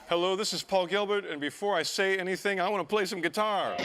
Hello, this is Paul Gilbert, and before I say anything, I want to play some guitar.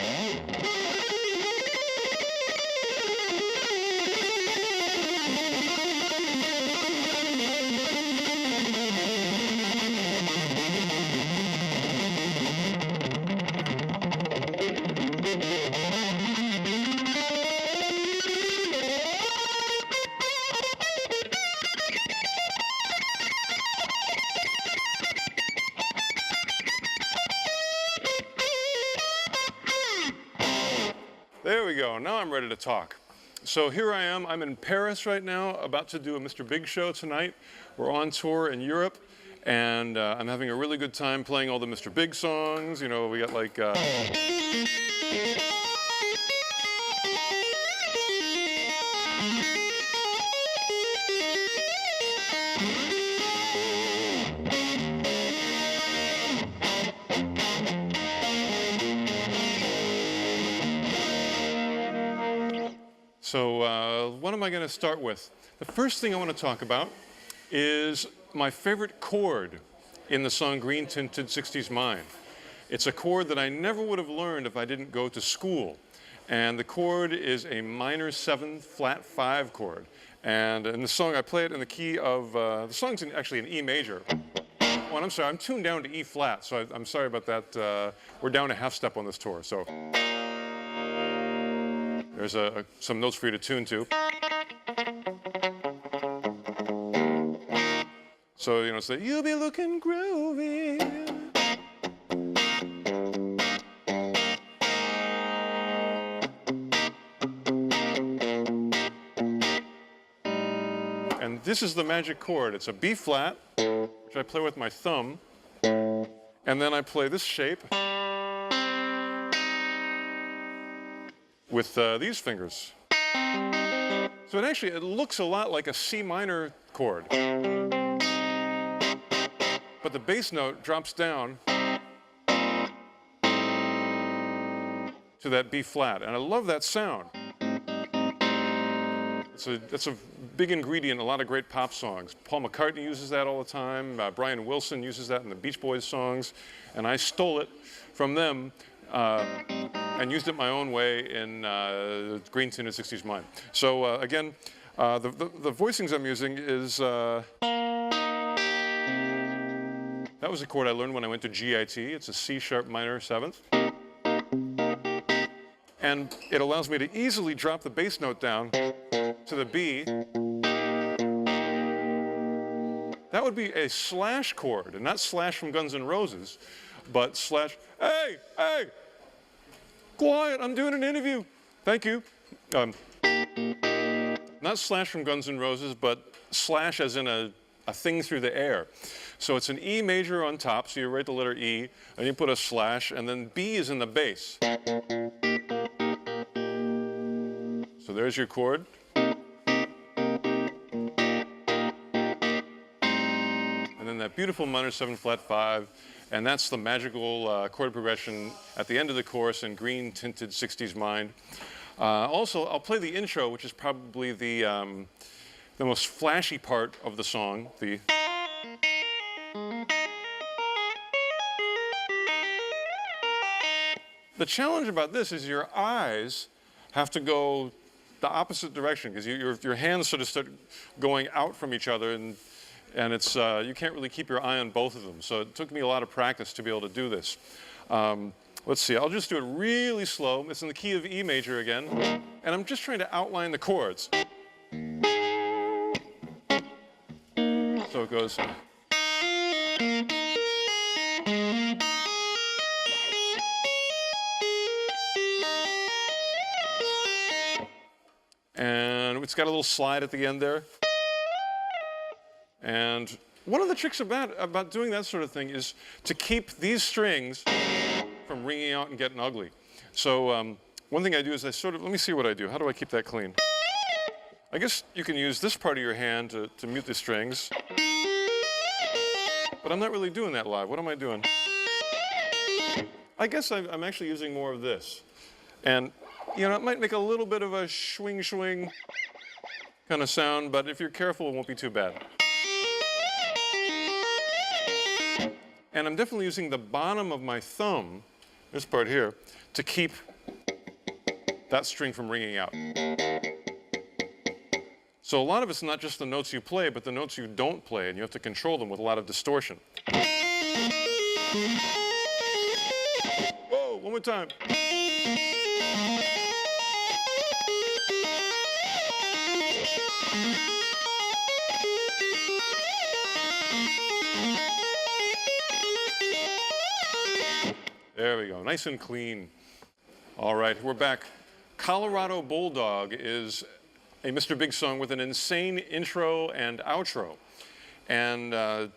There we go. Now I'm ready to talk. So here I am. I'm in Paris right now, about to do a Mr. Big show tonight. We're on tour in Europe, and I'm having a really good time playing all the Mr. Big songs. You know, we got like... So what am I going to start with? The first thing I want to talk about is my favorite chord in the song Green Tinted 60s Mind. It's a chord that I never would have learned if I didn't go to school. And the chord is a minor 7 flat 5 chord. And in the song, I play it in the key of, the song's actually in E major. Oh, and I'm sorry, I'm tuned down to E flat, so I'm sorry about that. We're down a half step on this tour, so. There's some notes for you to tune to. So, you know, say, you'll be looking groovy. And this is the magic chord. It's a B flat, which I play with my thumb. And then I play this shape with these fingers. So it looks a lot like a C minor chord. But the bass note drops down to that B flat, and I love that sound. That's a big ingredient in a lot of great pop songs. Paul McCartney uses that all the time. Brian Wilson uses that in the Beach Boys songs, and I stole it from them and used it my own way in Green Tinted 60s Mind. So again, the voicings I'm using is, that was a chord I learned when I went to GIT. It's a C sharp minor 7th. And it allows me to easily drop the bass note down to the B. That would be a slash chord, and not Slash from Guns N' Roses, but slash, hey, quiet, I'm doing an interview. Thank you. Not Slash from Guns N' Roses, but slash as in a thing through the air. So it's an E major on top, so you write the letter E, and you put a slash, and then B is in the bass. So there's your chord. And then that beautiful minor 7 flat 5. And that's the magical chord progression at the end of the chorus in Green Tinted 60s Mind. Also, I'll play the intro, which is probably the most flashy part of the song. The challenge about this is your eyes have to go the opposite direction, because your hands sort of start going out from each other, and it's, you can't really keep your eye on both of them. So it took me a lot of practice to be able to do this. Let's see, I'll just do it really slow. It's in the key of E major again. And I'm just trying to outline the chords. So it goes. And it's got a little slide at the end there. And one of the tricks about doing that sort of thing is to keep these strings from ringing out and getting ugly. So one thing I do is let me see what I do. How do I keep that clean? I guess you can use this part of your hand to mute the strings. But I'm not really doing that live. What am I doing? I guess I'm actually using more of this. And, you know, it might make a little bit of a swing kind of sound, but if you're careful, it won't be too bad. And I'm definitely using the bottom of my thumb, this part here, to keep that string from ringing out. So a lot of it's not just the notes you play, but the notes you don't play, and you have to control them with a lot of distortion. Whoa, one more time. There we go, nice and clean. All right, we're back. Colorado Bulldog is a Mr. Big song with an insane intro and outro. And the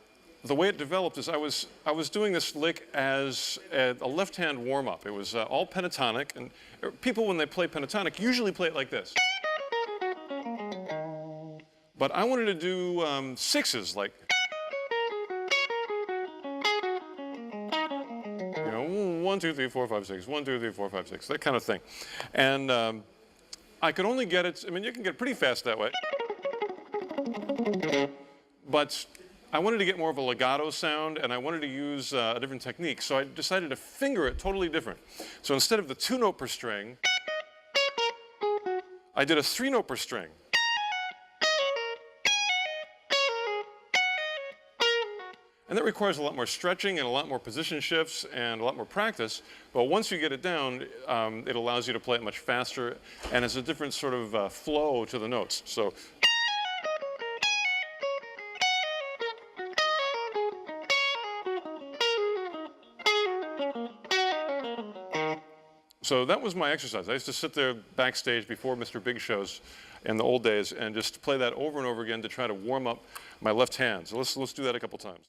way it developed is I was doing this lick as a left-hand warm-up. It was all pentatonic, and people when they play pentatonic usually play it like this. But I wanted to do sixes, like, you know, 1, 2, 3, 4, 5, 6, 1, 2, 3, 4, 5, 6, that kind of thing. And I could only get it, I mean, you can get pretty fast that way. But I wanted to get more of a legato sound, and I wanted to use a different technique. So I decided to finger it totally different. So instead of the 2-note per string, I did a 3-note per string. And that requires a lot more stretching and a lot more position shifts and a lot more practice. But once you get it down, it allows you to play it much faster and has a different sort of flow to the notes. So that was my exercise. I used to sit there backstage before Mr. Big shows in the old days and just play that over and over again to try to warm up my left hand. So let's do that a couple times.